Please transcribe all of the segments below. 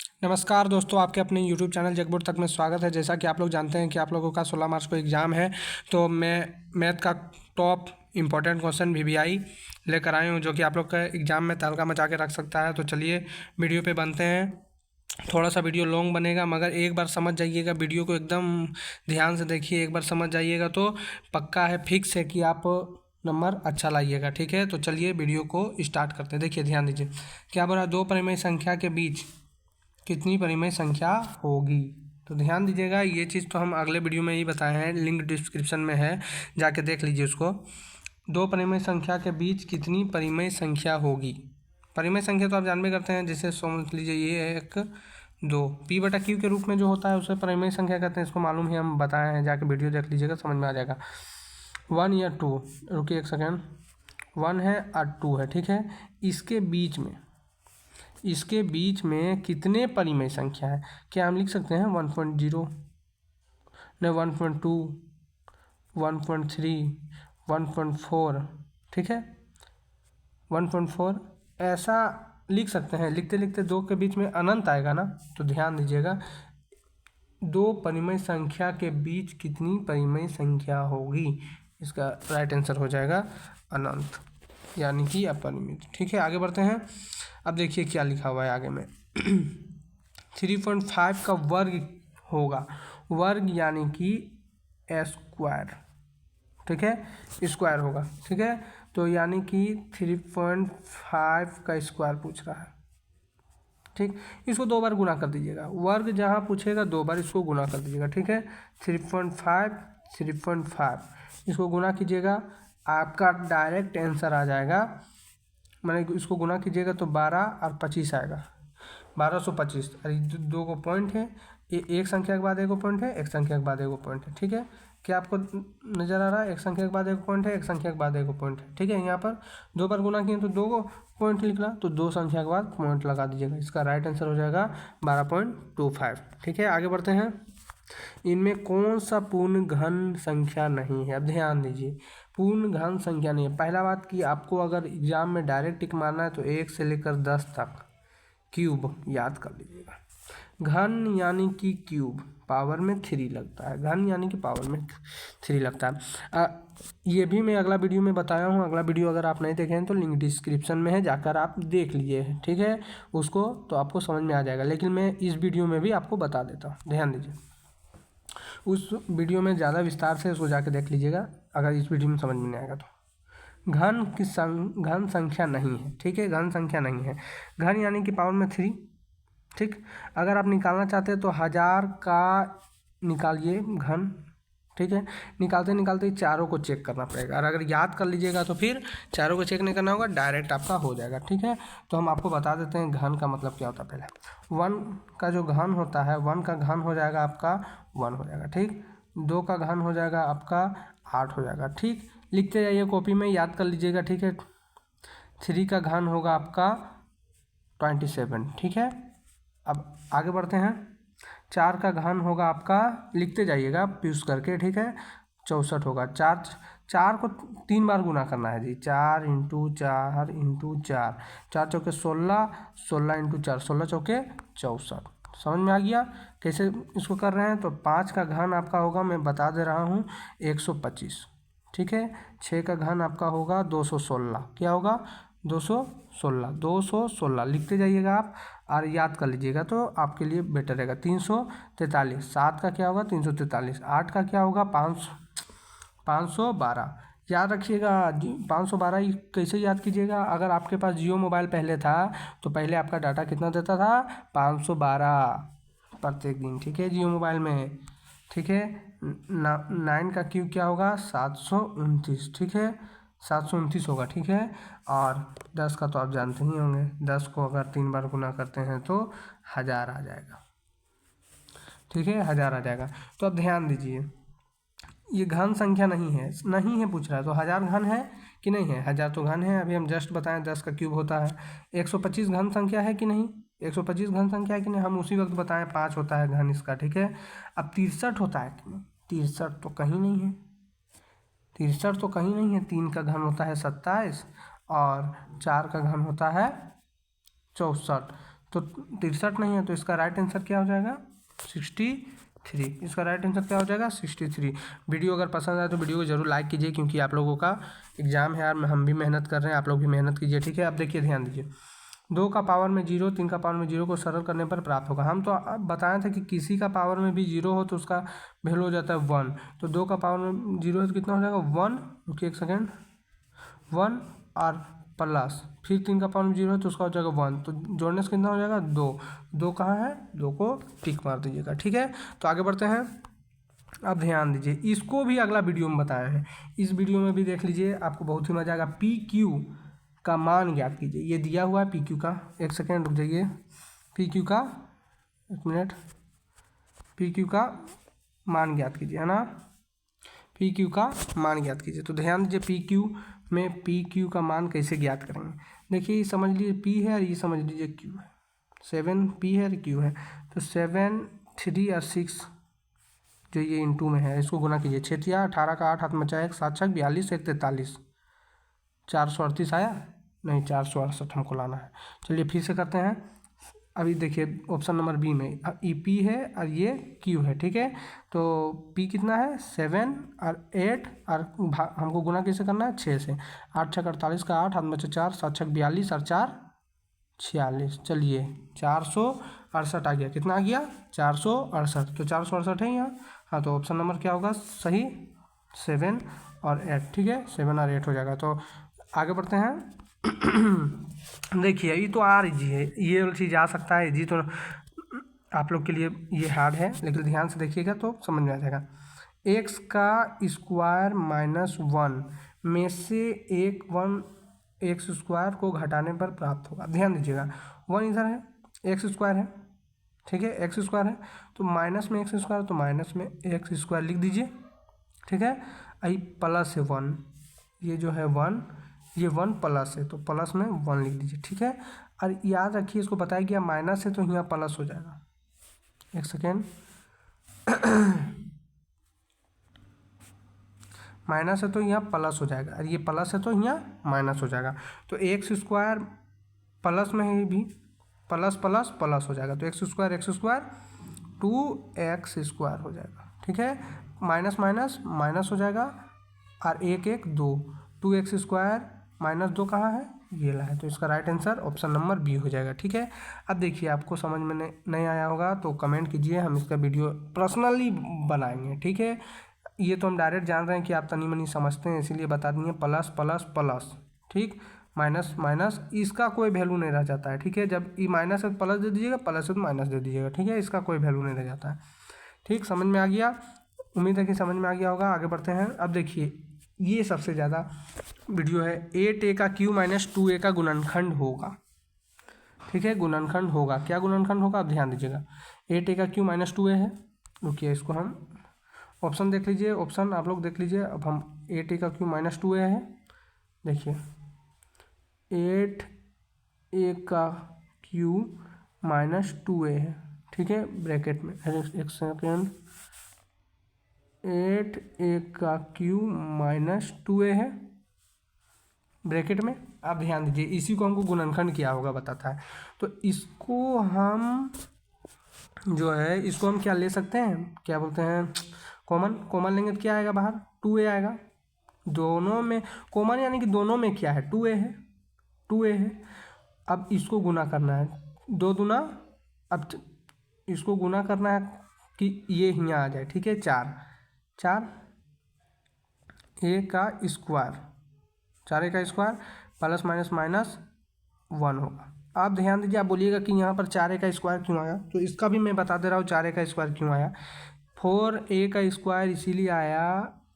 नमस्कार दोस्तों, आपके अपने यूट्यूब चैनल जगबोर्ड तक में स्वागत है। जैसा कि आप लोग जानते हैं कि आप लोगों का 16 मार्च को एग्ज़ाम है, तो मैं मैथ का टॉप इम्पोर्टेंट क्वेश्चन वीवीआई लेकर आया हूँ, जो कि आप लोग का एग्ज़ाम में तहलका मचा के रख सकता है। तो चलिए वीडियो पे बनते हैं। थोड़ा सा वीडियो लॉन्ग बनेगा, मगर एक बार समझ जाइएगा, वीडियो को एकदम ध्यान से देखिए। एक बार समझ जाइएगा तो पक्का है, फिक्स है कि आप नंबर अच्छा लाइएगा। ठीक है, तो चलिए वीडियो को स्टार्ट करते हैं। देखिए, ध्यान दीजिए। क्या बोला? दो परिमेय संख्या के बीच कितनी परिमेय संख्या होगी? तो ध्यान दीजिएगा, ये चीज़ तो हम अगले वीडियो में ही बताए हैं, लिंक डिस्क्रिप्शन में है, जाके देख लीजिए उसको। दो परिमेय संख्या के बीच कितनी परिमेय संख्या होगी? परिमेय संख्या तो आप जानबे करते हैं, जैसे समझ लीजिए ये है 1 2 P/Q के रूप में जो होता है उसे परिमेय संख्या कहते हैं। इसको मालूम ही, हम बताए हैं, जाके वीडियो देख लीजिएगा, समझ में आ जाएगा। 1 या 2, रुकिए एक सेकेंड, 1 है और 2 है, ठीक है। इसके बीच में कितने परिमेय संख्या है? क्या हम लिख सकते हैं 1.0, न 1.2, 1.3, 1.4, ठीक है, 1.4 ऐसा लिख सकते हैं। लिखते लिखते दो के बीच में अनंत आएगा ना, तो ध्यान दीजिएगा, दो परिमेय संख्या के बीच कितनी परिमेय संख्या होगी? इसका राइट आंसर हो जाएगा अनंत, यानी कि अपरिमित। ठीक है, आगे बढ़ते हैं। अब देखिए क्या लिखा हुआ है आगे में। 3.5 का वर्ग होगा, वर्ग यानी कि स्क्वायर, ठीक है, स्क्वायर होगा, ठीक है। तो यानी कि 3.5 का स्क्वायर पूछ रहा है, ठीक। इसको 2 बार गुना कर दीजिएगा, वर्ग जहाँ पूछेगा 2 बार इसको गुना कर दीजिएगा, ठीक है। 3.5 इसको गुना कीजिएगा, आपका डायरेक्ट आंसर आ जाएगा। मैंने इसको गुना कीजिएगा तो 12 और 25 आएगा, 1225। अरे दो को पॉइंट है, एक संख्या के बाद एक पॉइंट है, एक संख्या के बाद एक पॉइंट है, ठीक है। क्या आपको नज़र आ रहा है? एक संख्या के बाद एक पॉइंट है, एक संख्या के बाद एक पॉइंट है, ठीक है। यहाँ पर 2 बार गुना किए तो 2 को पॉइंट निकला, तो 2 संख्या के बाद पॉइंट लगा दीजिएगा। इसका राइट आंसर हो जाएगा 12.25, ठीक है। आगे बढ़ते हैं। इनमें कौन सा पूर्ण घन संख्या नहीं है? अब ध्यान दीजिए, पूर्ण घन संख्या नहीं है। पहला बात कि आपको अगर एग्जाम में डायरेक्ट टिक मारना है तो 1 से लेकर 10 तक क्यूब याद कर लीजिएगा। घन यानी कि क्यूब पावर में 3 लगता है, घन यानी कि पावर में 3 लगता है। ये भी मैं अगला वीडियो में बताया हूँ। अगला वीडियो अगर आप नहीं देखे हैं तो लिंक डिस्क्रिप्शन में है, जाकर आप देख लीजिए, ठीक है उसको, तो आपको समझ में आ जाएगा। लेकिन मैं इस वीडियो में भी आपको बता देता हूँ, ध्यान दीजिए। उस वीडियो में ज़्यादा विस्तार से उसको जाके देख लीजिएगा, अगर इस वीडियो में समझ में नहीं आएगा तो। घन संख्या नहीं है, ठीक है, घन संख्या नहीं है। घन यानी कि पावर में 3, ठीक। अगर आप निकालना चाहते हैं तो 1000 का निकालिए घन, ठीक है। निकालते निकालते ही चारों को चेक करना पड़ेगा, और अगर याद कर लीजिएगा तो फिर चारों को चेक नहीं करना होगा, डायरेक्ट आपका हो जाएगा, ठीक है। तो हम आपको बता देते हैं घन का मतलब क्या होता है। पहले 1 का जो घन होता है, 1 का घन हो जाएगा आपका 1 हो जाएगा, ठीक। 2 का घन हो जाएगा आपका 8 हो जाएगा, ठीक। लिखते जाइए कॉपी में, याद कर लीजिएगा, ठीक है। 3 का घन होगा आपका 27, ठीक है। अब आगे बढ़ते हैं। 4 का घन होगा आपका, लिखते जाइएगा प्यूस करके, ठीक है, 64 होगा। 4 को 3 बार गुना करना है जी, 4 इंटू 4 इंटू 4, 4 चौके 16, 16 इंटू 4, 16 चौके 64। समझ में आ गया कैसे इसको कर रहे हैं? तो 5 का घन आपका होगा, मैं बता दे रहा हूँ, 125, ठीक है। 6 का घन आपका होगा 216, क्या होगा? 216 लिखते जाइएगा आप, और याद कर लीजिएगा तो आपके लिए बेटर रहेगा। 343, 7 का क्या होगा? 343, 8 का क्या होगा? 512, याद रखिएगा। 512 कैसे याद कीजिएगा? अगर आपके पास जियो मोबाइल पहले था तो पहले आपका डाटा कितना देता था? 512 प्रत्येक दिन, ठीक है, जियो मोबाइल में, ठीक है। 9 का क्यूब क्या होगा? 729, ठीक है, 729 होगा, ठीक है। और 10 का तो आप जानते ही होंगे, 10 को अगर 3 बार गुना करते हैं तो 1000 आ जाएगा, ठीक है, 1000 आ जाएगा। तो अब ध्यान दीजिए, ये घन संख्या नहीं है पूछ रहा है, तो 1000 घन है कि नहीं है? 1000 तो घन है, अभी हम जस्ट बताएं 10 का क्यूब होता है। 125 घन संख्या है कि नहीं? 125 घन संख्या है कि नहीं? हम उसी वक्त बताएं 5 होता है घन इसका, ठीक है। अब 63 होता है कि नहीं? 63 तो कहीं नहीं है, 63 तो कहीं नहीं है। 3 का घन होता है 27, और 4 का घन होता है 64। तो 63 नहीं है, तो इसका राइट आंसर क्या हो जाएगा 63। इसका राइट आंसर क्या हो जाएगा 63। वीडियो अगर पसंद आए तो वीडियो को जरूर लाइक कीजिए, क्योंकि आप लोगों का एग्जाम है यार, हम भी मेहनत कर रहे हैं, आप लोग भी मेहनत कीजिए, ठीक है। अब देखिए ध्यान दीजिए, 2 का पावर में 0, 3 का पावर में 0 को सरल करने पर प्राप्त होगा। हम तो अब बताए थे कि किसी का पावर में भी 0 हो तो उसका वैल्यू हो जाता है 1। तो 2 का पावर में 0 है तो कितना हो जाएगा 1, रुकिए एक सेकेंड, 1 और प्लस, फिर 3 का पावर में 0 है तो उसका हो जाएगा 1, तो जोड़ने से कितना हो जाएगा 2। 2 कहाँ है, 2 को टिक मार दीजिएगा, ठीक है। तो आगे बढ़ते हैं। अब ध्यान दीजिए, इसको भी अगला वीडियो में बताए हैं, इस वीडियो में भी देख लीजिए, आपको बहुत ही मजा आएगा। पी क्यू का मान ज्ञात कीजिए, ये दिया हुआ है पी क्यू का, एक सेकेंड रुक जाइए, पी क्यू का, एक मिनट, पी क्यू का मान ज्ञात कीजिए, है ना, पी क्यू का मान ज्ञात कीजिए। तो ध्यान दीजिए, पी क्यू में पी क्यू का मान कैसे ज्ञात करेंगे। देखिए ये समझ लीजिए पी है और ये समझ लीजिए क्यू है, 7 पी है और क्यू है, तो 7, 3 और 6 जो ये इंटू में है, इसको गुना कीजिए, 6 या 18 का 8 हाथ में 1, 7 छक 42, 1 43, 438 आया नहीं, 468 हमको लाना है। चलिए फिर से करते हैं। अभी देखिए ऑप्शन नंबर बी में ई पी है और ये क्यू है, ठीक है। तो पी कितना है 7 और 8 और हमको गुना कैसे करना है 6 से, 8 छक 48 का 8 हाथ में 4, 7 छक 42 और 4 46, चलिए 468 आ गया, कितना आ गया 468, तो 468 है यहाँ, हाँ तो ऑप्शन नंबर क्या होगा सही 7 और 8, ठीक है, 7 और 8 हो जाएगा। तो आगे बढ़ते हैं। देखिए ये तो आर इजी है, ये वाली चीज़ आ सकता है इजी, तो आप लोग के लिए ये हार्ड है, लेकिन ध्यान से देखिएगा तो समझ में आ जाएगा। एक्स का स्क्वायर माइनस 1 में से एक 1 एक्स स्क्वायर को घटाने पर प्राप्त होगा। ध्यान दीजिएगा 1 इधर है, एक्स स्क्वायर है, ठीक है, एक्स स्क्वायर है, तो माइनस में एक्स स्क्वायर, तो माइनस में एक्स स्क्वायर लिख दीजिए, ठीक है। आई प्लस है 1, ये जो है 1, ये 1 प्लस है तो प्लस में 1 लिख दीजिए, ठीक है। और याद रखिए इसको बताया गया माइनस है तो यहाँ प्लस हो जाएगा, एक सेकेंड, माइनस है तो यहाँ प्लस हो जाएगा, और ये प्लस है तो यहाँ माइनस हो जाएगा। तो एक्स स्क्वायर प्लस में है भी, प्लस प्लस प्लस हो जाएगा, तो एक्स स्क्वायर 2x स्क्वायर हो जाएगा, ठीक है। माइनस माइनस माइनस हो जाएगा, और 1 1 2, 2x स्क्वायर माइनस 2 कहाँ है, ये ला है, तो इसका right answer option number B हो जाएगा, ठीक है। अब देखिए आपको समझ में नहीं आया होगा तो कमेंट कीजिए, हम इसका वीडियो पर्सनली बनाएंगे, ठीक है। ये तो हम डायरेक्ट जान रहे हैं कि आप तनी मनी समझते हैं, इसीलिए बता देंगे प्लस प्लस प्लस, ठीक, माइनस माइनस, इसका कोई वैल्यू नहीं रह जाता है, ठीक है। जब ये माइनस है तो प्लस दे दीजिएगा, प्लस है तो माइनस दे दीजिएगा, ठीक है, इसका कोई वैल्यू नहीं रह जाता है, ठीक। समझ में आ गया, उम्मीद है कि समझ में आ गया होगा। आगे बढ़ते हैं। अब देखिए ये सबसे ज़्यादा वीडियो है, 8a का क्यू माइनस 2a का गुणनखंड होगा, ठीक है, गुणनखंड होगा, क्या गुणनखंड होगा, अब ध्यान दीजिएगा, 8a का क्यू माइनस 2a है, रुकिए इसको हम ऑप्शन देख लीजिए, ऑप्शन आप लोग देख लीजिए। अब हम 8a का क्यू माइनस 2a है, देखिए 8a का क्यू माइनस 2a है, ठीक है, ब्रैकेट में, एक सेकेंड, 8a का क्यू माइनस 2a है ब्रैकेट में। अब ध्यान दीजिए इसी को हमको गुणनखंड क्या होगा बताता है, तो इसको हम जो है इसको हम क्या ले सकते हैं, क्या बोलते हैं, कॉमन लेंगे तो क्या आएगा बाहर 2a आएगा, दोनों में कॉमन यानी कि दोनों में क्या है 2a है। अब इसको गुना करना है 2 दूना, अब इसको गुना करना है कि ये यहाँ आ जाए, ठीक है, 4 a का स्क्वायर, 4a का स्क्वायर प्लस माइनस माइनस 1 होगा। आप ध्यान दीजिए, आप बोलिएगा कि यहाँ पर 4a का स्क्वायर क्यों आया, तो इसका भी मैं बता दे रहा हूँ 4a का स्क्वायर क्यों आया। 4a का स्क्वायर इसीलिए आया,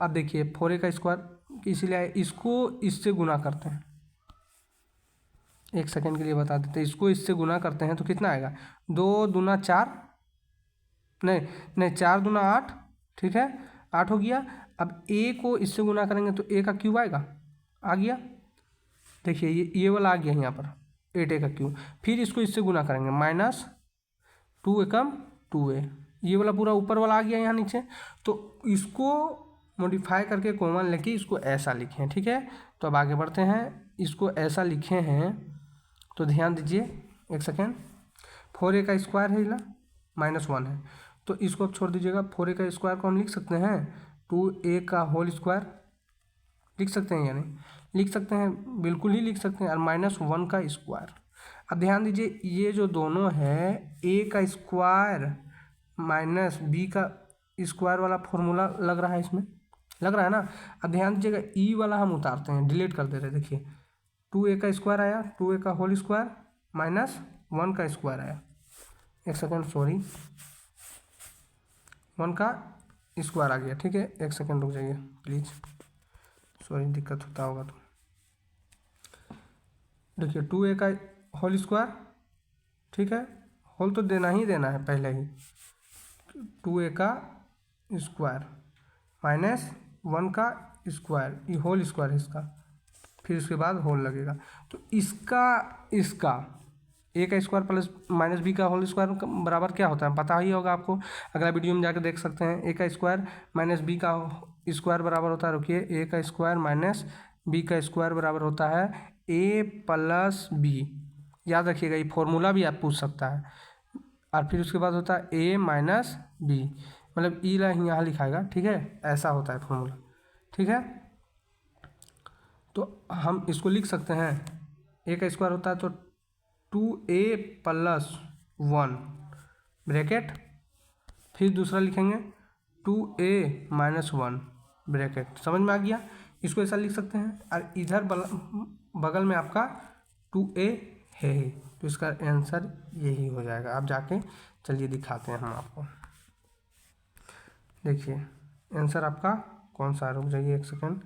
अब देखिए 4a का स्क्वायर इसीलिए आया, इसको इससे गुना करते हैं, एक सेकेंड के लिए बता देते हैं, इसको इससे गुना करते हैं तो कितना आएगा 2 दूना 4, नहीं 4 दूना 8, ठीक है, 8 हो गया। अब a को इससे गुना करेंगे तो a का क्यूब आएगा, आ गया, देखिए ये वाला आ गया यहाँ पर 8a का क्यूब, फिर इसको इससे गुना करेंगे माइनस 2 एकम 2a, ये वाला पूरा ऊपर वाला आ गया यहाँ नीचे, तो इसको मॉडिफाई करके कॉमन लेके इसको ऐसा लिखे हैं, ठीक है। तो अब आगे बढ़ते हैं, इसको ऐसा लिखे हैं तो ध्यान दीजिए एक सेकेंड, 4a का स्क्वायर है इला -1 है, तो इसको अब छोड़ दीजिएगा। 4a का स्क्वायर को हम लिख सकते हैं 2a का होल स्क्वायर, लिख सकते हैं या नहीं? लिख सकते हैं, बिल्कुल ही लिख सकते हैं। और -1 का स्क्वायर। अब ध्यान दीजिए ये जो दोनों है a का स्क्वायर माइनस b का स्क्वायर वाला फॉर्मूला लग रहा है, इसमें लग रहा है ना। अब ध्यान दीजिएगा ई वाला हम उतारते हैं, डिलीट कर दे रहे हैं। देखिए 2a का स्क्वायर आया, 2a का होल स्क्वायर -1 का स्क्वायर आया, एक सेकेंड सॉरी, 1 का स्क्वायर आ गया। ठीक है, एक सेकेंड रुक जाइए प्लीज़, सॉरी दिक्कत होता होगा तो। देखिए 2a का होल स्क्वायर, ठीक है, होल तो देना ही देना है पहले ही, 2a का स्क्वायर -1 का स्क्वायर, ये होल स्क्वायर है इसका, फिर उसके बाद होल लगेगा। तो इसका a का स्क्वायर प्लस -b का होल स्क्वायर बराबर क्या होता है पता ही होगा आपको, अगला वीडियो में जाकर देख सकते हैं। a का स्क्वायर -b का स्क्वायर बराबर होता है, रुकिए, a का स्क्वायर -b का स्क्वायर बराबर होता है a प्लस b, याद रखिएगा, ये फॉर्मूला भी आप पूछ सकता है। और फिर उसके बाद होता है a माइनस b, मतलब ई ला यहाँ लिखाएगा। ठीक है, ऐसा होता है फॉर्मूला। ठीक है, तो हम इसको लिख सकते हैं, a का स्क्वायर होता है तो 2a प्लस 1 ब्रैकेट, फिर दूसरा लिखेंगे 2a माइनस 1 ब्रैकेट। समझ में आ गया? इसको ऐसा लिख सकते हैं, और इधर बगल में आपका 2a है ही, तो इसका आंसर यही हो जाएगा। आप जाके चलिए दिखाते हैं हम आपको। देखिए आंसर आपका कौन सा, रुक जाइए एक सेकेंड,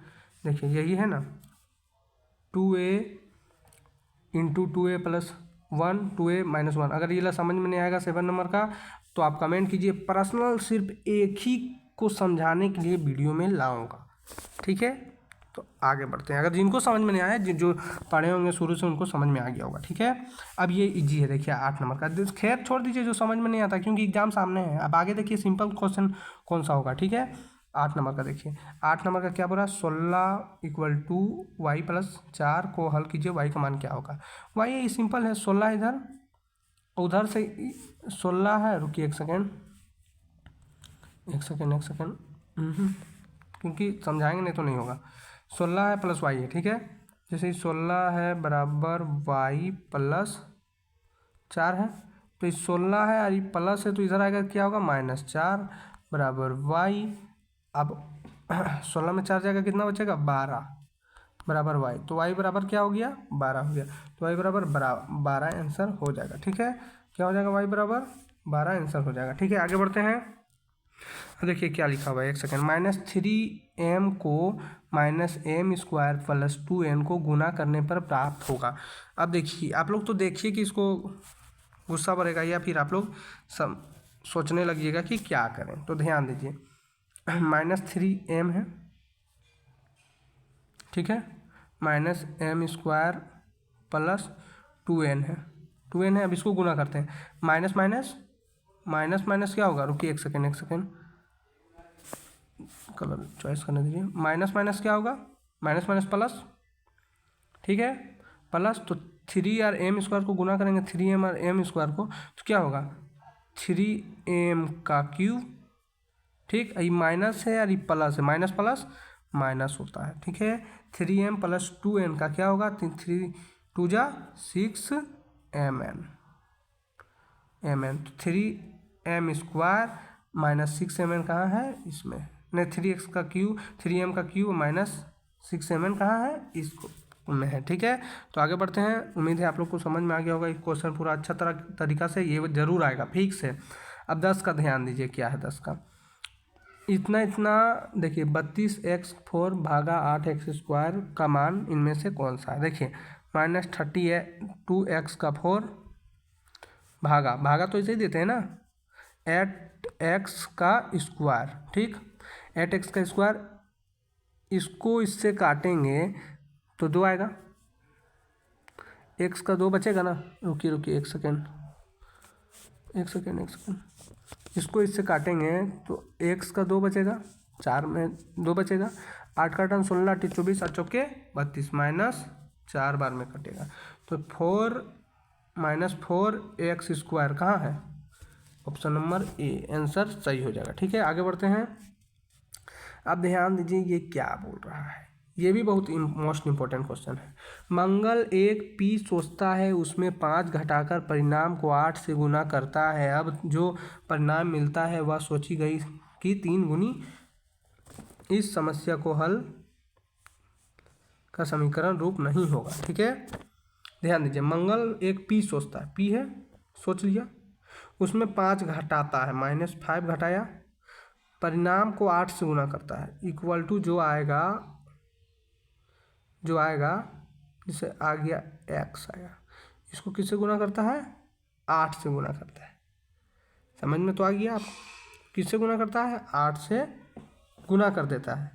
देखिए यही है ना, 2a into 2a plus 1 2a minus 1। अगर ये समझ में नहीं आएगा 7 नंबर का तो आप कमेंट कीजिए, पर्सनल सिर्फ एक ही को समझाने के लिए वीडियो में लाऊंगा। ठीक है, तो आगे बढ़ते हैं। अगर जिनको समझ में नहीं आया, जो पढ़े होंगे शुरू से उनको समझ में आ गया होगा। ठीक है, अब ये इजी है, देखिए 8 नंबर का, खैर छोड़ दीजिए जो समझ में नहीं आता, क्योंकि एग्जाम सामने है। अब आगे देखिए सिंपल क्वेश्चन कौन सा होगा। ठीक है, 8 नंबर का देखिए, 8 नंबर का क्या बोला, 16 = y प्लस 4 को हल कीजिए, y का मान क्या होगा। y ये सिंपल है, 16 इधर, उधर से 16 है, रुकिए एक सेकेंड, क्योंकि समझाएंगे नहीं तो नहीं होगा। 16 है प्लस y है, ठीक है, जैसे 16 है बराबर y प्लस 4 है, तो ये 16 है और ये प्लस है, तो इधर आएगा क्या होगा, -4 बराबर y। अब 16 में 4 जाएगा, कितना बचेगा, 12 बराबर y, तो y बराबर क्या हो गया, 12 हो गया, तो y बराबर 12 आंसर हो जाएगा। ठीक है, क्या हो जाएगा, y बराबर 12 आंसर हो जाएगा। ठीक है, आगे बढ़ते हैं। देखिए क्या लिखा हुआ है, एक सेकेंड, -3m को -m² प्लस 2n को गुना करने पर प्राप्त होगा। अब देखिए आप लोग तो देखिए कि इसको गुस्सा बढ़ेगा या फिर आप लोग सोचने लगिएगा कि क्या करें, तो ध्यान दीजिए, -3m है, ठीक है, -m² प्लस 2n है, 2n है। अब इसको गुना करते हैं, माइनस माइनस क्या होगा, रुकिए एक सेकेंड, कलर चॉइस करने दीजिए, माइनस माइनस क्या होगा, माइनस माइनस प्लस, ठीक है, प्लस, तो 3 और m² को गुना करेंगे, 3m और m² को, तो क्या होगा, 3m का क्यूब, ठीक, ये माइनस है और ये प्लस है, माइनस प्लस माइनस होता है। ठीक है, 3m प्लस 2n का क्या होगा, 3 2 6mn, तो 3m² माइनस 6mn कहाँ है, इसमें नहीं, 3x का क्यूब, 3m का क्यूब माइनस 6mn कहाँ है, इसको में है। ठीक है, तो आगे बढ़ते हैं। उम्मीद है आप लोग को समझ में आ गया होगा, ये क्वेश्चन पूरा अच्छा तरीका से ये जरूर आएगा, फिक्स है। अब 10 का ध्यान दीजिए, क्या है 10 का, इतना देखिए, 32x4 भागा 8x² का मान इनमें से कौन सा है। देखिए -32x का 4 भागा तो ऐसे ही देते हैं ना, 8x का स्क्वायर, ठीक, 8x का स्क्वायर, इसको इससे काटेंगे तो 2 आएगा, x का 2 बचेगा ना, रुकिए एक सेकेंड, इसको इससे काटेंगे तो x का 2 बचेगा, 4 में 2 बचेगा, 8 का 16 8 24 8 चौके 32 -4 बार में कटेगा, तो 4 -4x² कहाँ है? ऑप्शन नंबर ए आंसर सही हो जाएगा। ठीक है, आगे बढ़ते हैं। अब ध्यान दीजिए ये क्या बोल रहा है, ये भी बहुत मोस्ट इंपॉर्टेंट क्वेश्चन है। मंगल एक पी सोचता है, उसमें 5 घटाकर परिणाम को 8 से गुना करता है। अब जो परिणाम मिलता है वह सोची गई कि 3 गुनी। इस समस्या को हल का समीकरण रूप नहीं होगा। ठीक है, ध्यान दीजिए, मंगल एक पी सोचता है, पी है सोच लिया, उसमें 5 घटाता है, -5 घटाया, परिणाम को 8 से गुना करता है, इक्वल टू जो आएगा जैसे आ गया x आया, इसको किससे गुना करता है? 8 से गुना करता है। समझ में तो आ गया आप, किससे गुना करता है? 8 से गुना कर देता है।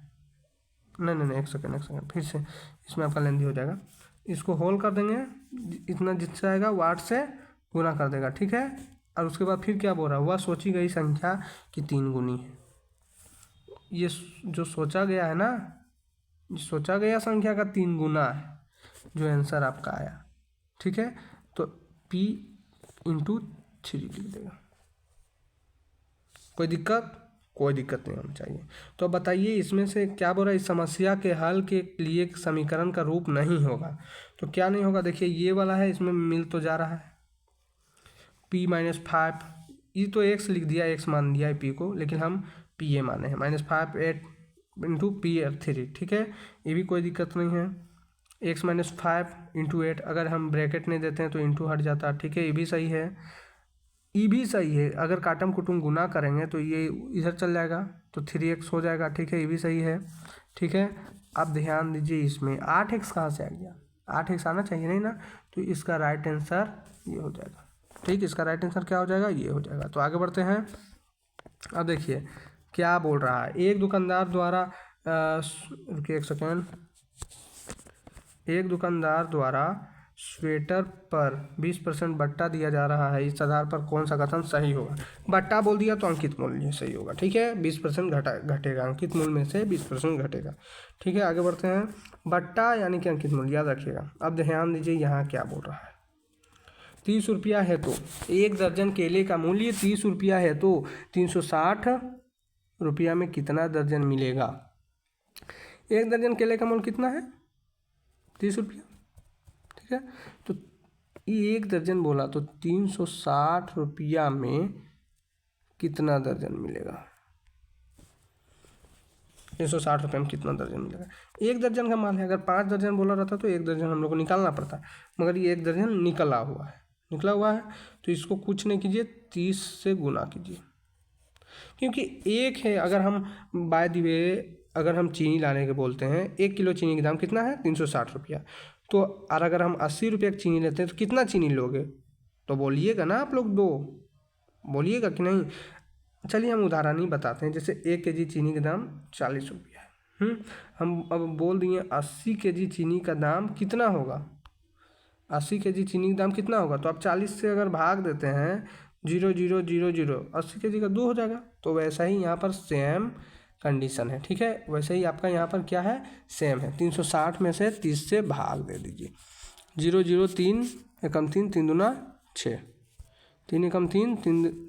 नहीं, एक सेकंड फिर से, इसमें आपका लेंदी हो जाएगा। इसको होल कर देंगे, इतना जिससे आएगा वो 8 से गुना कर देगा। ठीक है, और उसके बाद फिर क्या बोल रहा है? वह सोची गई संख्या की 3 गुनी है। ये जो सोचा गया है ना, सोचा गया संख्या का 3 गुना है जो आंसर आपका आया। ठीक है, तो p × 3 लिख देगा। कोई दिक्कत नहीं होनी चाहिए। तो बताइए इसमें से क्या बोल रहा है? इस समस्या के हल के लिए समीकरण का रूप नहीं होगा। तो क्या नहीं होगा? देखिए ये वाला है, इसमें मिल तो जा रहा है p - 5, ये तो x लिख दिया, x मान दिया है p को, लेकिन हम p a माने हैं, -5 8 × p3। ठीक है, ये भी कोई दिक्कत नहीं है। x - 5 × 8, अगर हम ब्रैकेट नहीं देते हैं तो इंटू हट जाता है। ठीक है, ये भी सही है, ये भी सही है। अगर काटम कुटुम गुना करेंगे तो ये इधर चल जाएगा तो 3x हो जाएगा। ठीक है, ये भी सही है। ठीक है, अब ध्यान दीजिए, इसमें 8x कहाँ से आ गया? 8x आना चाहिए नहीं ना, तो इसका राइट आंसर ये हो जाएगा। ठीक, इसका राइट आंसर क्या हो जाएगा? ये हो जाएगा। तो आगे बढ़ते हैं। अब देखिए क्या बोल रहा है। एक दुकानदार द्वारा रुकिए एक सेकेंड, एक दुकानदार द्वारा स्वेटर पर 20% बट्टा दिया जा रहा है, इस आधार पर कौन सा कथन सही होगा? बट्टा बोल दिया तो अंकित मूल्य सही होगा। ठीक है, 20% घटेगा, अंकित मूल्य में से 20% घटेगा। ठीक है, आगे बढ़ते हैं। बट्टा यानी कि अंकित मूल्य, याद रखिएगा। अब ध्यान दीजिए यहाँ क्या बोल रहा है। 30 रुपया है तो 1 दर्जन केले का मूल्य 30 रुपया है तो 360 रुपया में कितना दर्जन मिलेगा? 1 दर्जन केले का मूल्य कितना है? 30 रुपया। ठीक है, तो 1 दर्जन बोला तो 360 रुपया में कितना दर्जन मिलेगा? 360 रुपये में कितना दर्जन मिलेगा? 1 दर्जन का माल है, अगर 5 दर्जन बोला रहता तो 1 दर्जन हम लोग को निकालना पड़ता, मगर ये 1 दर्जन निकला हुआ है तो इसको कुछ नहीं कीजिए, 30 से गुना कीजिए, क्योंकि एक है। अगर हम बाय द वे अगर हम चीनी लाने के बोलते हैं, 1 किलो चीनी का दाम कितना है? 360 रुपया। तो और अगर हम 80 रुपये की चीनी लेते हैं तो कितना चीनी लोगे? तो बोलिएगा ना आप लोग, 2 बोलिएगा कि नहीं? चलिए हम उदाहरण ही बताते हैं। जैसे 1 केजी चीनी का दाम 40 रुपया है। हम अब बोल दिए 80 केजी चीनी का दाम कितना होगा? 80 केजी चीनी का दाम कितना होगा? तो आप 40 से अगर भाग देते हैं 0 0 0 0, 80 केजी का 2 हो जाएगा। तो वैसा ही यहाँ पर सेम कंडीशन है। ठीक है, वैसे ही आपका यहाँ पर क्या है? सेम है। 360 में से 30 से भाग दे दीजिए। 0 0 3 एकम 3 3 दूना 6, 3 एकम 3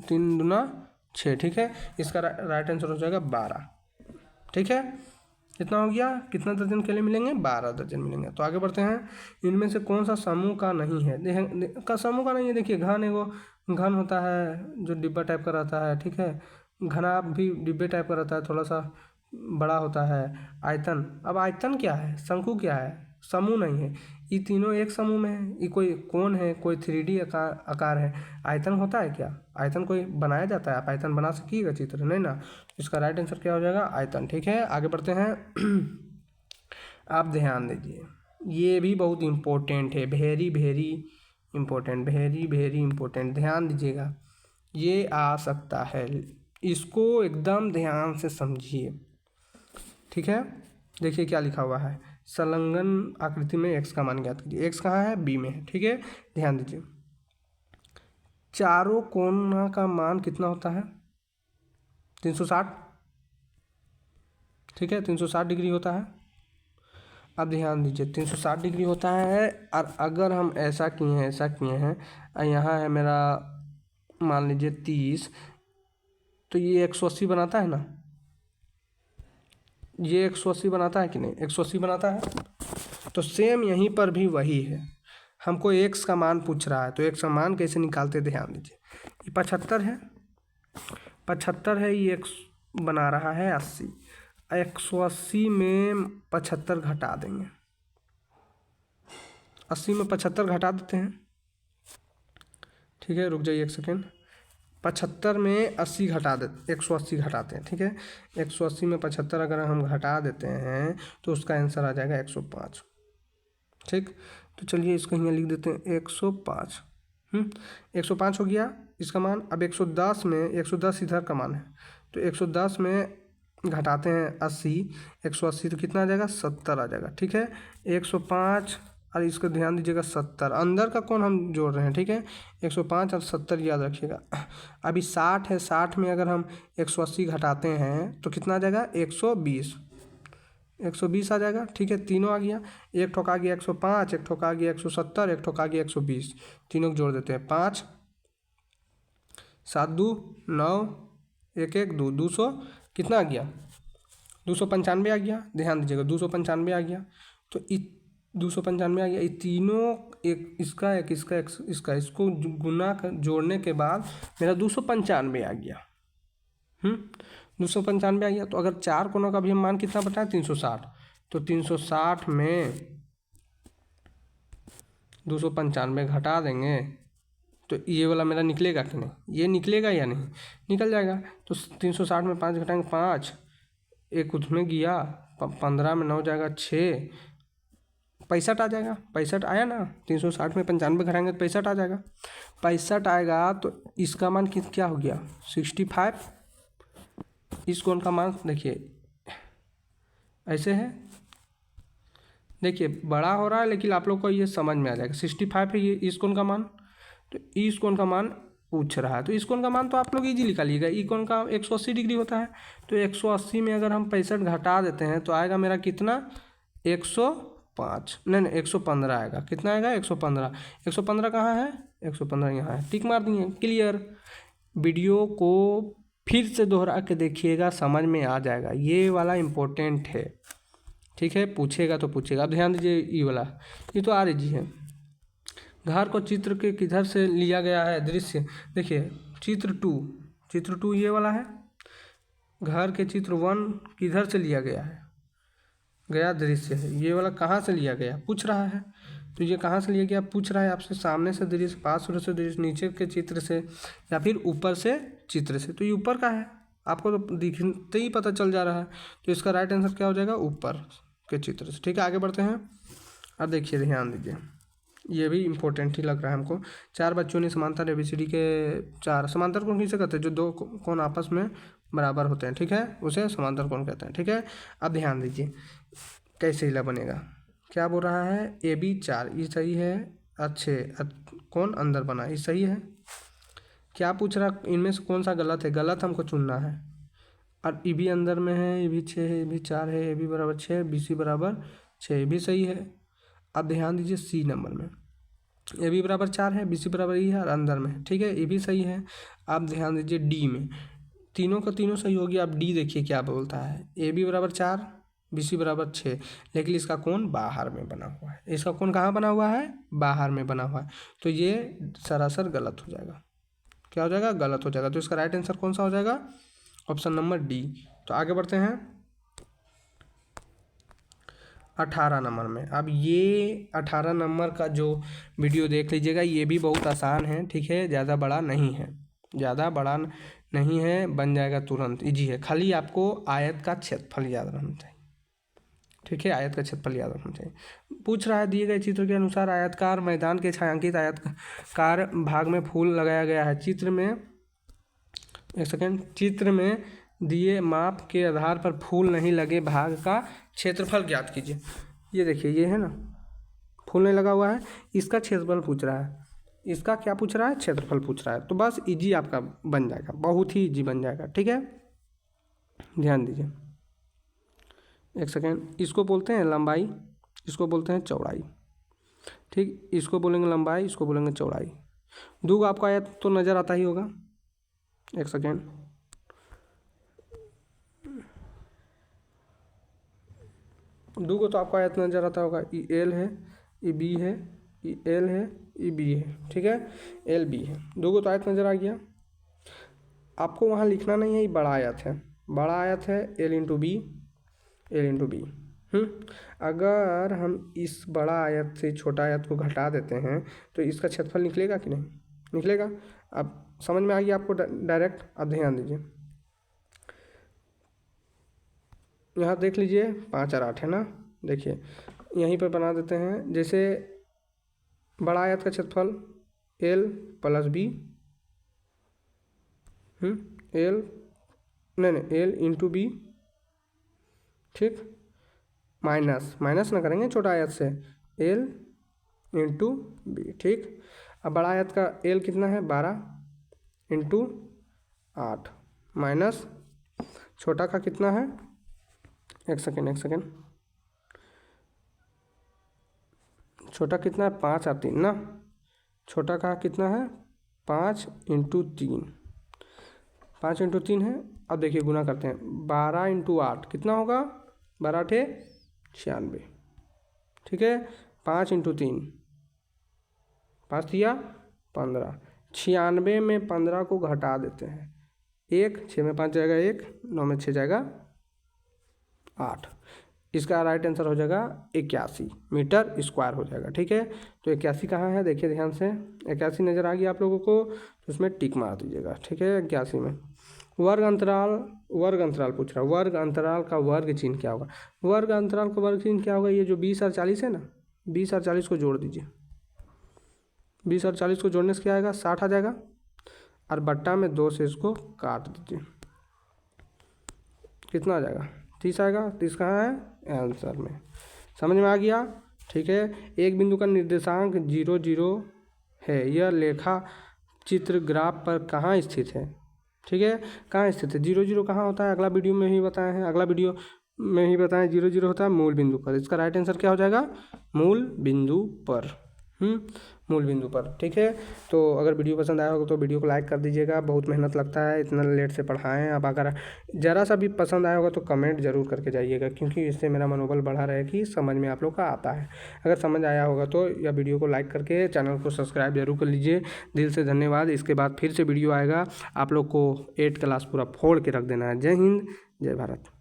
3 दूना 6। ठीक है, इसका राइट आंसर हो जाएगा 12। ठीक है, कितना हो गया? कितना दर्जन केले मिलेंगे? 12 दर्जन मिलेंगे। तो आगे बढ़ते हैं। इनमें से कौन सा समूह का नहीं है? समूह का नहीं है। देखिए घन होता है जो डिब्बा टाइप का रहता है। ठीक है, घना भी डिब्बे टाइप का रहता है, थोड़ा सा बड़ा होता है। आयतन, अब आयतन क्या है? शंकु क्या है? समूह नहीं है। ये तीनों एक समूह में है। ये कोई कोण है, कोई 3D आकार है। आयतन होता है क्या? आयतन कोई बनाया जाता है? आप आयतन बना सकिएगा चित्र? नहीं ना। इसका राइट आंसर क्या हो जाएगा? आयतन। ठीक है, आगे बढ़ते हैं। आप ध्यान दीजिए, ये भी बहुत इम्पोर्टेंट है, very very important, very important. ध्यान दीजिएगा, ये आ सकता है, इसको एकदम ध्यान से समझिए। ठीक है, देखिए क्या लिखा हुआ है। संलग्न आकृति में x का मान ज्ञात कीजिए। x कहाँ है? b में है। ठीक है, ध्यान दीजिए, चारों कोण का मान कितना होता है? 360। ठीक है, 360 डिग्री होता है। अब ध्यान दीजिए 360 डिग्री होता है, और अगर हम ऐसा किए हैं और यहाँ है मेरा मान लीजिए 30, तो ये 180 बनाता है ना, ये 180 बनाता है कि नहीं, 180 बनाता है। तो सेम यहीं पर भी वही है, हमको एक्स का मान पूछ रहा है, तो एक्स का मान कैसे निकालते ध्यान दीजिए। ये 75 है, 75 है, ये एक्स बना रहा है 80, 180 में 75 घटा देंगे, 80 में 75 घटा देते हैं, ठीक है। रुक जाइए एक सेकेंड, 75 में 80 घटा देते, 180 घटाते हैं, ठीक है। 180 में 75 अगर हम घटा देते हैं तो उसका आंसर आ जाएगा 105, ठीक। तो चलिए इसको यहाँ लिख देते हैं 105, 105 हो गया इसका मान। अब 110 में 110 इधर का मान है, तो 110 में घटाते हैं 80, 180 तो कितना आ जाएगा 70 आ जाएगा, ठीक है। 105 और इसको ध्यान दीजिएगा 70 अंदर का कौन हम जोड़ रहे हैं, ठीक है। 105 और 70 याद रखिएगा। अभी 60 है, 60 में अगर हम 180 घटाते हैं तो कितना आ जाएगा 120, 120 आ जाएगा, ठीक है। तीनों आ गया, एक ठोक आ गया 105, एक ठोक आ गया 170, एक ठोक आ गया 120, तीनों को जोड़ देते हैं 5 7 2 9 1 1 2 200 कितना आ गया 295 आ गया, ध्यान दीजिएगा 295 आ गया। तो 295 आ गया, ये तीनों एक इसका एक इसका एक इसका इसको गुना कर जोड़ने के बाद मेरा 295 आ गया, 295 आ गया। तो अगर चार कोनों का भी हम मान कितना बताएं 360, तो 360 में 295 घटा देंगे तो ये वाला मेरा निकलेगा कि नहीं, ये निकलेगा या नहीं, निकल जाएगा। तो 360 में 5 घटाएंगे 5, एक उसमें गया 15 में 9 जाएगा 6, 65 आ जाएगा, 65 आया ना। 360 में 95 घटाएंगे तो 65 आ जाएगा, 65 आएगा। तो इसका मान क्या हो गया 65, इस कोण का मान देखिए ऐसे है, देखिए बड़ा हो रहा है लेकिन आप लोग को ये समझ में आ जाएगा 65 है ये इस कोण का मान, तो इस कोण का मान पूछ रहा है, तो इस कोण का मान तो आप लोग इजी निकालिएगा। ई कोण का 180 डिग्री होता है, तो 180 में अगर हम 65 घटा देते हैं तो आएगा मेरा कितना 105, नहीं 115 आएगा, कितना आएगा 115, 115 कहाँ है 115 यहाँ है, टिक मार दिए, क्लियर। वीडियो को फिर से दोहरा के देखिएगा, समझ में आ जाएगा, ये वाला इम्पोर्टेंट है, ठीक है। पूछेगा तो पूछेगा। अब ध्यान दीजिए ये वाला, ये तो आर जी है। घर को चित्र के किधर से लिया गया है दृश्य, देखिए चित्र टू ये वाला है, घर के चित्र 1 किधर से लिया गया है, गया दृश्य है, ये वाला कहाँ से लिया गया पूछ रहा है। तो ये कहाँ से लिया गया पूछ रहा है आपसे, सामने से दृश्य, पास से दृश्य, नीचे के चित्र से, या फिर ऊपर से चित्र से। तो ये ऊपर का है, आपको तो दिखते ही पता चल जा रहा है, तो इसका राइट आंसर क्या हो जाएगा ऊपर के चित्र से, ठीक है। आगे बढ़ते हैं। अब देखिए ध्यान दीजिए, ये भी इम्पोर्टेंट ही लग रहा है हमको। 4 बच्चों ने समांतर एबीसीडी के 4 समांतर कोण किसे कहते हैं, जो दो कोण आपस में बराबर होते हैं, ठीक है, उसे समांतर कोण कहते हैं, ठीक है। अब ध्यान दीजिए कैसे हिला बनेगा, क्या बोल रहा है AB 4, ये सही है, अच्छे कौन अंदर बना, ये सही है। क्या पूछ रहा इनमें से कौन सा गलत है, गलत हमको चुनना है। और ये भी अंदर में है, ये भी 6 है, ये भी 4 है, ये भी बराबर 6, BC बराबर 6, ये भी सही है। अब ध्यान दीजिए C नंबर में, ए भी बराबर 4 है, BC बराबर ये है और अंदर में है, ठीक है, ये भी सही है। अब ध्यान दीजिए D में, तीनों का तीनों सही हो गया। अब D देखिए क्या बोलता है, ए बी बराबर 4, BC बराबर 6, लेकिन इसका कोण बाहर में बना हुआ है, इसका कोण कहाँ बना हुआ है बाहर में बना हुआ है, तो ये सरासर गलत हो जाएगा, क्या हो जाएगा गलत हो जाएगा। तो इसका राइट आंसर कौन सा हो जाएगा ऑप्शन नंबर D। तो आगे बढ़ते हैं 18 नंबर में। अब ये 18 नंबर का जो वीडियो देख लीजिएगा, ये भी बहुत आसान है, ठीक है, ज़्यादा बड़ा नहीं है, ज़्यादा बड़ा नहीं है, बन जाएगा तुरंत, इजी है। खाली आपको आयत का क्षेत्रफल याद रखना चाहिए, ठीक है, आयत का क्षेत्रफल याद रखना चाहिए। पूछ रहा है दिए गए चित्र के अनुसार आयतकार मैदान के छायांकित आयतकार भाग में फूल लगाया गया है। चित्र में एक सेकेंड, चित्र में दिए माप के आधार पर फूल नहीं लगे भाग का क्षेत्रफल ज्ञात कीजिए। ये देखिए ये है ना, फूल नहीं लगा हुआ है, इसका क्षेत्रफल पूछ रहा है, इसका क्या पूछ रहा है क्षेत्रफल पूछ रहा है। तो बस इजी आपका बन जाएगा, बहुत ही इजी बन जाएगा, ठीक है। ध्यान दीजिए एक सेकेंड, इसको बोलते हैं लंबाई, इसको बोलते हैं चौड़ाई। ठीक, इसको बोलेंगे लंबाई, इसको बोलेंगे चौड़ाई। दो आपको आयत तो नज़र आता ही होगा। एक सेकेंड, दो को तो आपको आयत नज़र आता होगा। ई एल है, ई बी है, ई एल है, ई बी है। ठीक है, एल बी है, दो को तो आयत नज़र आ गया। आपको वहाँ लिखना नहीं है, ये बड़ा आयत है, बड़ा आयत है L into B, L into B. अगर हम इस बड़ा आयत से छोटा आयत को घटा देते हैं तो इसका क्षेत्रफल निकलेगा कि नहीं? निकलेगा। अब समझ में आ गया आपको डायरेक्ट। अब ध्यान दीजिए, यहाँ देख लीजिए 5 और 8 है ना। देखिए यहीं पर बना देते हैं, जैसे बड़ा आयत का क्षेत्रफल एल प्लस बी, एल नहीं एल इंटू बी। ठीक, माइनस माइनस ना करेंगे छोटा आयत से, एल इंटू बी। ठीक, अब बड़ा आयत का एल कितना है 12 इंटू 8 माइनस छोटा का कितना है, एक सेकेंड, छोटा कितना है 5 और 3 ना। छोटा का कितना है 5 इंटू 3, 5 इंटू 3 है। अब देखिए गुना करते हैं, 12 इंटू 8 कितना होगा, 12 8 96। ठीक है, 5 इंटू 3, 5 दिया 15, 96 में 15 को घटा देते हैं, 1 6 में 5 जाएगा 1, 9 में 6 जाएगा 8। इसका राइट आंसर हो जाएगा 81 मीटर स्क्वायर हो जाएगा। ठीक है, तो 81 कहाँ है, देखिए ध्यान से, 81 नज़र आ गया आप लोगों को, तो उसमें टिक मार दीजिएगा। ठीक है, 81 में वर्ग अंतराल पूछ रहा है, वर्ग अंतराल का वर्ग चिन्ह क्या होगा? वर्ग अंतराल का वर्ग चिन्ह क्या होगा? ये जो 20 और 40 है ना, 20 और 40 को जोड़ दीजिए, 20 और 40 को जोड़ने से क्या आएगा 60 आ जाएगा, और बट्टा में 2 से इसको काट दीजिए, कितना आ जाएगा 30 आएगा। 30 कहाँ है आंसर में, समझ में आ गया। ठीक है, एक बिंदु का निर्देशांक 0 0 है, यह लेखा चित्र ग्राफ पर कहाँ स्थित है? ठीक है, कहाँ स्थित है? 0 0 कहाँ होता है, अगला वीडियो में ही बताए हैं, अगला वीडियो में ही बताएं 0 0 होता है मूल बिंदु पर। इसका राइट आंसर क्या हो जाएगा, मूल बिंदु पर। मूल बिंदु पर। ठीक है, तो अगर वीडियो पसंद आया होगा तो वीडियो को लाइक कर दीजिएगा, बहुत मेहनत लगता है, इतना लेट से पढ़ाएं। अब अगर ज़रा सा भी पसंद आया होगा तो कमेंट जरूर करके जाइएगा, क्योंकि इससे मेरा मनोबल बढ़ा रहे कि समझ में आप लोग का आता है। अगर समझ आया होगा तो या वीडियो को लाइक करके चैनल को सब्सक्राइब जरूर कर लीजिए, दिल से धन्यवाद। इसके बाद फिर से वीडियो आएगा, आप लोग को 8 क्लास पूरा फोड़ के रख देना है। जय हिंद, जय भारत।